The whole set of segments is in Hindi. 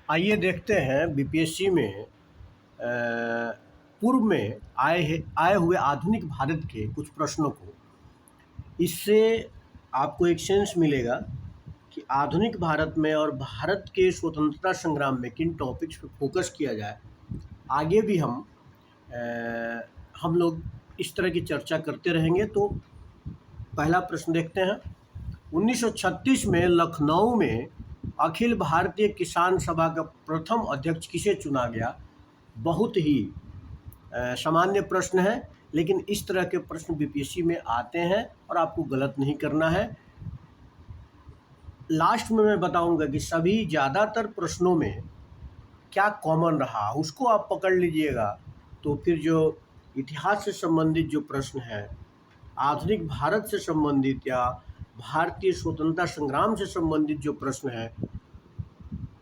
आइए देखते हैं बीपीएससी में पूर्व में आए हुए आधुनिक भारत के कुछ प्रश्नों को। इससे आपको एक सेंस मिलेगा कि आधुनिक भारत में और भारत के स्वतंत्रता संग्राम में किन टॉपिक्स पर फोकस किया जाए। आगे भी हम लोग इस तरह की चर्चा करते रहेंगे। तो पहला प्रश्न देखते हैं। 1936 में लखनऊ में अखिल भारतीय किसान सभा का प्रथम अध्यक्ष किसे चुना गया? बहुत ही सामान्य प्रश्न है, लेकिन इस तरह के प्रश्न बीपीएससी में आते हैं और आपको गलत नहीं करना है। लास्ट में मैं बताऊंगा कि सभी ज़्यादातर प्रश्नों में क्या कॉमन रहा, उसको आप पकड़ लीजिएगा। तो फिर जो इतिहास से संबंधित जो प्रश्न है, आधुनिक भारत से संबंधित या भारतीय स्वतंत्रता संग्राम से संबंधित जो प्रश्न है,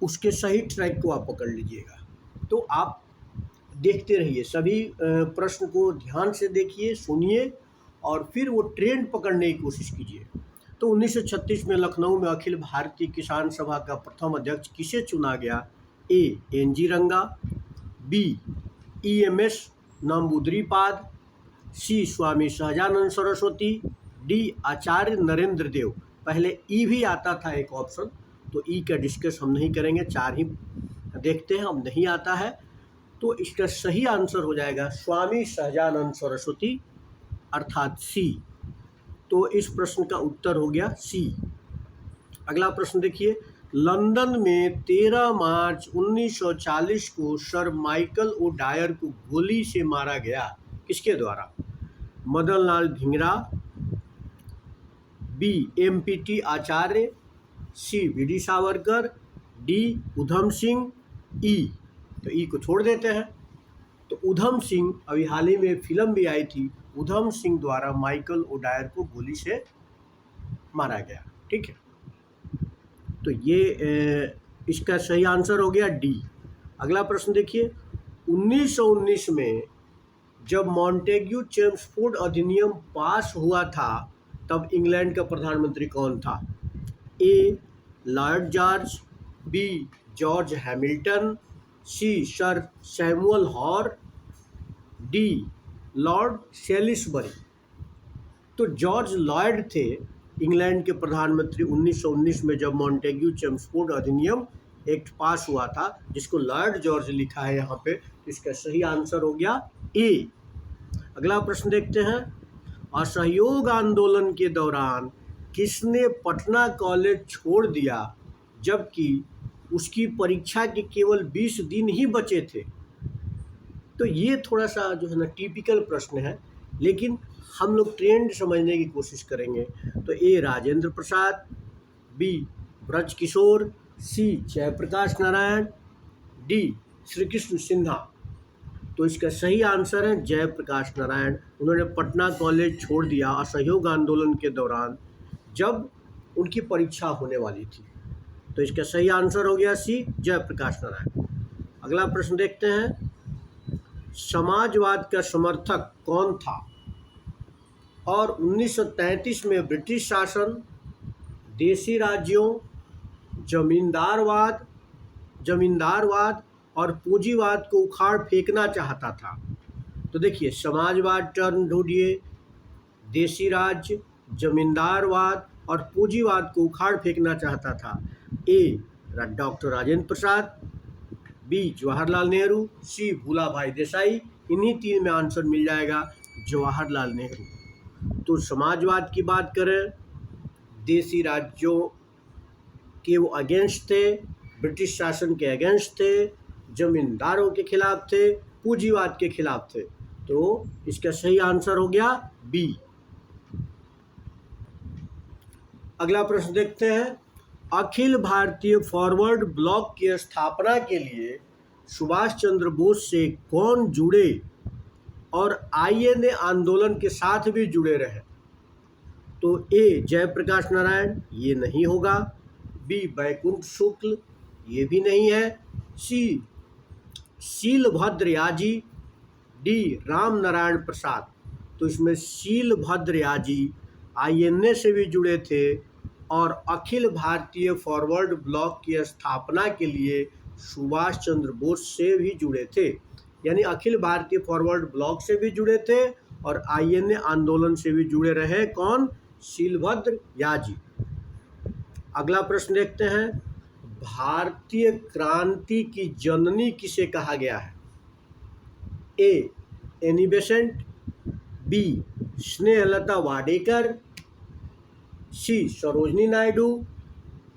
उसके सही ट्रैक को आप पकड़ लीजिएगा। तो आप देखते रहिए, सभी प्रश्न को ध्यान से देखिए, सुनिए और फिर वो ट्रेंड पकड़ने की कोशिश कीजिए। तो 1936 में लखनऊ में अखिल भारतीय किसान सभा का प्रथम अध्यक्ष किसे चुना गया? ए. एन.जी. रंगा, बी. ई.एम.एस. नंबूदरीपाद, सी. स्वामी सहजानंद सरस्वती, डी. आचार्य नरेंद्र देव। पहले ई भी आता था एक ऑप्शन, तो ई का डिस्कस हम नहीं करेंगे, चार ही देखते हैं, अब नहीं आता है। तो इसका सही आंसर हो जाएगा स्वामी सहजानंद सरस्वती, अर्थात सी। तो इस प्रश्न का उत्तर हो गया सी। अगला प्रश्न देखिए। लंदन में 13 मार्च 1940 को सर माइकल ओ डायर को गोली से मारा गया, किसके द्वारा? मदन लाल धिंगरा, बी. एम.पी.टी. आचार्य, सी. वी.डी. सावरकर, डी. उधम सिंह, ई। तो ई को छोड़ देते हैं। तो उधम सिंह, अभी हाल ही में फिल्म भी आई थी, उधम सिंह द्वारा माइकल ओ डायर को गोली से मारा गया। ठीक है, तो ये इसका सही आंसर हो गया डी। अगला प्रश्न देखिए। 1919 में जब मॉन्टेग्यू चेम्सफोर्ड अधिनियम पास हुआ था, तब इंग्लैंड का प्रधानमंत्री कौन था? A. Lord George, B. George Hamilton, C. Sir Samuel Hoare, D. Lord Salisbury. तो जॉर्ज लॉयड थे इंग्लैंड के प्रधानमंत्री 1919 में, जब मॉन्टेग्यू चेम्सफोर्ड अधिनियम एक्ट पास हुआ था, जिसको लॉर्ड जॉर्ज लिखा है यहाँ पे। इसका सही आंसर हो गया ए। अगला प्रश्न देखते हैं। असहयोग आंदोलन के दौरान किसने पटना कॉलेज छोड़ दिया, जबकि उसकी परीक्षा के केवल 20 दिन ही बचे थे? तो ये थोड़ा सा जो है ना टिपिकल प्रश्न है, लेकिन हम लोग ट्रेंड समझने की कोशिश करेंगे। तो ए. राजेंद्र प्रसाद, बी. ब्रज किशोर, सी. जयप्रकाश नारायण, डी. श्री कृष्ण सिन्हा। तो इसका सही आंसर है जयप्रकाश नारायण। उन्होंने पटना कॉलेज छोड़ दिया असहयोग आंदोलन के दौरान, जब उनकी परीक्षा होने वाली थी। तो इसका सही आंसर हो गया सी, जयप्रकाश नारायण। अगला प्रश्न देखते हैं। समाजवाद का समर्थक कौन था और 1933 में ब्रिटिश शासन, देशी राज्यों, जमींदारवाद और पूंजीवाद को उखाड़ फेंकना चाहता था? तो देखिए, समाजवाद टर्म ढूंढिए, देशी राज्य, जमींदारवाद और पूंजीवाद को उखाड़ फेंकना चाहता था। ए. Doctor Rajendra Prasad, B. जवाहरलाल नेहरू, सी. भूलाभाई देसाई। इन्हीं तीन में आंसर मिल जाएगा जवाहरलाल नेहरू। तो समाजवाद की बात करें, देशी राज्यों के वो अगेंस्ट थे, ब्रिटिश शासन के अगेंस्ट थे, जमींदारों के खिलाफ थे, पूंजीवाद के खिलाफ थे। तो इसका सही आंसर हो गया बी। अगला प्रश्न देखते हैं। अखिल भारतीय फॉरवर्ड ब्लॉक की स्थापना के लिए सुभाष चंद्र बोस से कौन जुड़े और आईएनए आंदोलन के साथ भी जुड़े रहे? तो ए. जयप्रकाश नारायण, ये नहीं होगा। बी. बैकुंठ शुक्ल, ये भी नहीं है। सी. शीलभद्र याजी, डी. राम नारायण प्रसाद। तो इसमें शीलभद्र याजी आईएनए से भी जुड़े थे और अखिल भारतीय फॉरवर्ड ब्लॉक की स्थापना के लिए सुभाष चंद्र बोस से भी जुड़े थे, यानी अखिल भारतीय फॉरवर्ड ब्लॉक से भी जुड़े थे और आईएनए आंदोलन से भी जुड़े रहे। कौन? शीलभद्र याजी। अगला प्रश्न देखते हैं, भारतीय क्रांति की जननी किसे कहा गया है? A Annie Besant, B Snehlata Wadekar, C Sarojini Naidu,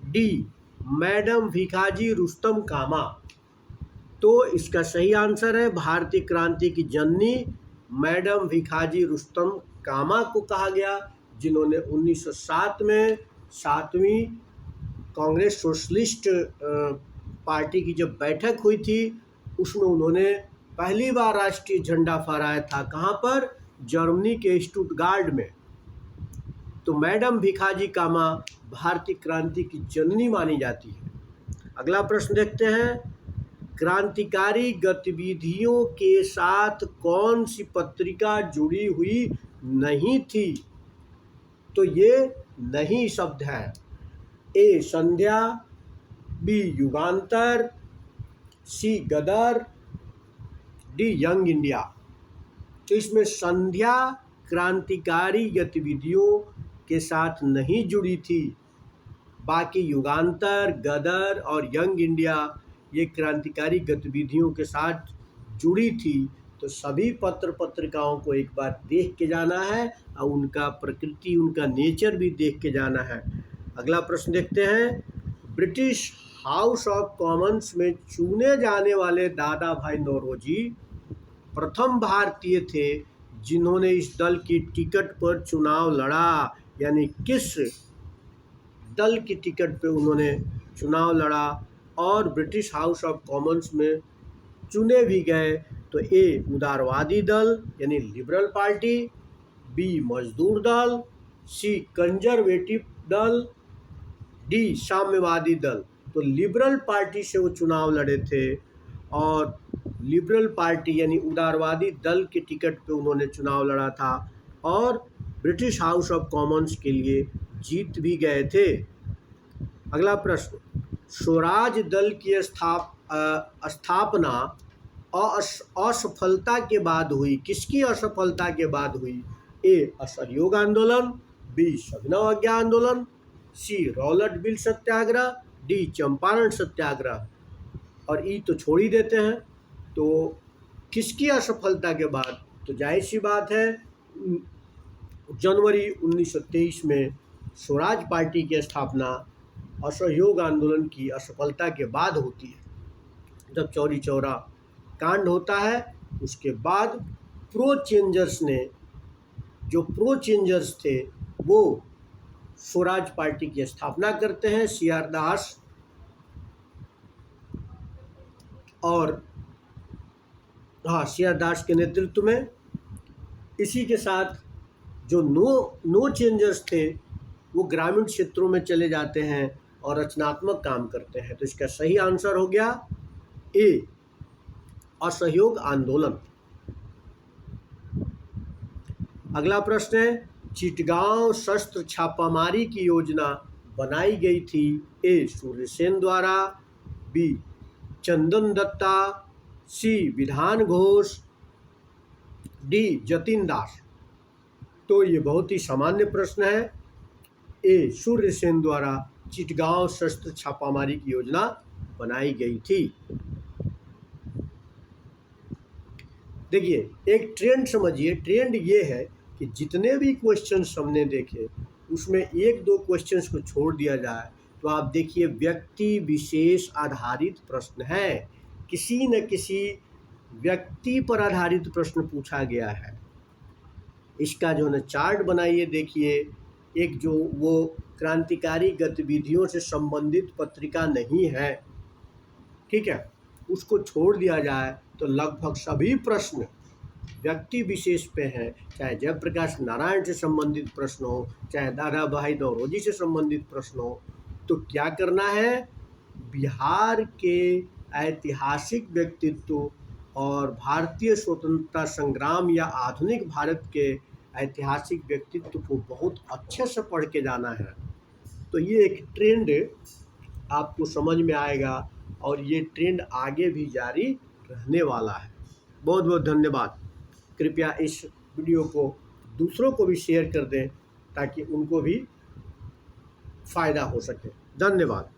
D madam Bhikaji Rustom Cama. तो इसका सही आंसर है भारतीय क्रांति की जननी मैडम भिखाजी रुस्तम कामा को कहा गया, जिन्होंने 1907 में 7वीं कांग्रेस सोशलिस्ट पार्टी की जब बैठक हुई थी उसमें उन्होंने पहली बार राष्ट्रीय झंडा फहराया था। कहाँ पर? जर्मनी के स्टुटगार्ट में। तो मैडम भिखाजी कामा भारतीय क्रांति की जननी मानी जाती है। अगला प्रश्न देखते हैं, क्रांतिकारी गतिविधियों के साथ कौन सी पत्रिका जुड़ी हुई नहीं थी? तो ये नहीं शब्द है। ए संध्या, बी युगांतर, सी गदर, डी यंग इंडिया। तो इसमें संध्या क्रांतिकारी गतिविधियों के साथ नहीं जुड़ी थी, बाकी युगांतर, गदर और यंग इंडिया ये क्रांतिकारी गतिविधियों के साथ जुड़ी थी। तो सभी पत्र पत्रिकाओं को एक बार देख के जाना है और उनका प्रकृति, उनका नेचर भी देख के जाना है। अगला प्रश्न देखते हैं, ब्रिटिश हाउस ऑफ कॉमन्स में चुने जाने वाले दादा भाई नौरोजी प्रथम भारतीय थे जिन्होंने इस दल की टिकट पर चुनाव लड़ा, यानी किस दल की टिकट पे उन्होंने चुनाव लड़ा और ब्रिटिश हाउस ऑफ कॉमन्स में चुने भी गए? तो ए उदारवादी दल यानी लिबरल पार्टी, बी मजदूर दल, सी कंजर्वेटिव दल, डी साम्यवादी दल। तो लिबरल पार्टी से वो चुनाव लड़े थे और लिबरल पार्टी यानी उदारवादी दल के टिकट पे उन्होंने चुनाव लड़ा था और ब्रिटिश हाउस ऑफ कॉमन्स के लिए जीत भी गए थे। अगला प्रश्न, स्वराज दल की स्थापना असफलता के बाद हुई। किसकी असफलता के बाद हुई? ए असहयोग आंदोलन, बी सविनय अवज्ञा आंदोलन, सी रॉलेट बिल सत्याग्रह, डी चंपारण सत्याग्रह। और ई तो छोड़ ही देते हैं। तो किसकी असफलता के बाद? तो जाहिर सी बात है जनवरी 1923 में स्वराज पार्टी की स्थापना असहयोग आंदोलन की असफलता के बाद होती है। जब चौरी चौरा कांड होता है उसके बाद प्रो चेंजर्स थे वो स्वराज पार्टी की स्थापना करते हैं। सीआर दास और सीआर दास के नेतृत्व में। इसी के साथ जो नो चेंजर्स थे वो ग्रामीण क्षेत्रों में चले जाते हैं और रचनात्मक काम करते हैं। तो इसका सही आंसर हो गया ए असहयोग आंदोलन। अगला प्रश्न है, चिटगांव शस्त्र छापामारी की योजना बनाई गई थी। ए सूर्यसेन द्वारा, बी चंदन दत्ता, सी विधान घोष, डी जतिन दास। तो ये बहुत ही सामान्य प्रश्न है। ए सूर्यसेन द्वारा चिटगांव शस्त्र छापामारी की योजना बनाई गई थी। देखिए एक ट्रेंड समझिए। ट्रेंड ये है कि जितने भी क्वेश्चंस हमने देखे उसमें एक दो क्वेश्चंस को छोड़ दिया जाए तो आप देखिए व्यक्ति विशेष आधारित प्रश्न है। किसी न किसी व्यक्ति पर आधारित प्रश्न पूछा गया है। इसका जो है चार्ट बनाइए। देखिए एक जो वो क्रांतिकारी गतिविधियों से संबंधित पत्रिका नहीं है, ठीक है, उसको छोड़ दिया जाए तो लगभग सभी प्रश्न व्यक्ति विशेष पे हैं। चाहे जयप्रकाश नारायण से संबंधित प्रश्न हो, चाहे दादा भाई नौरोजी से संबंधित प्रश्न हो। तो क्या करना है, बिहार के ऐतिहासिक व्यक्तित्व और भारतीय स्वतंत्रता संग्राम या आधुनिक भारत के ऐतिहासिक व्यक्तित्व को बहुत अच्छे से पढ़ के जाना है। तो ये एक ट्रेंड आपको समझ में आएगा और ये ट्रेंड आगे भी जारी रहने वाला है। बहुत बहुत धन्यवाद। कृपया इस वीडियो को दूसरों को भी शेयर कर दें ताकि उनको भी फ़ायदा हो सके। धन्यवाद।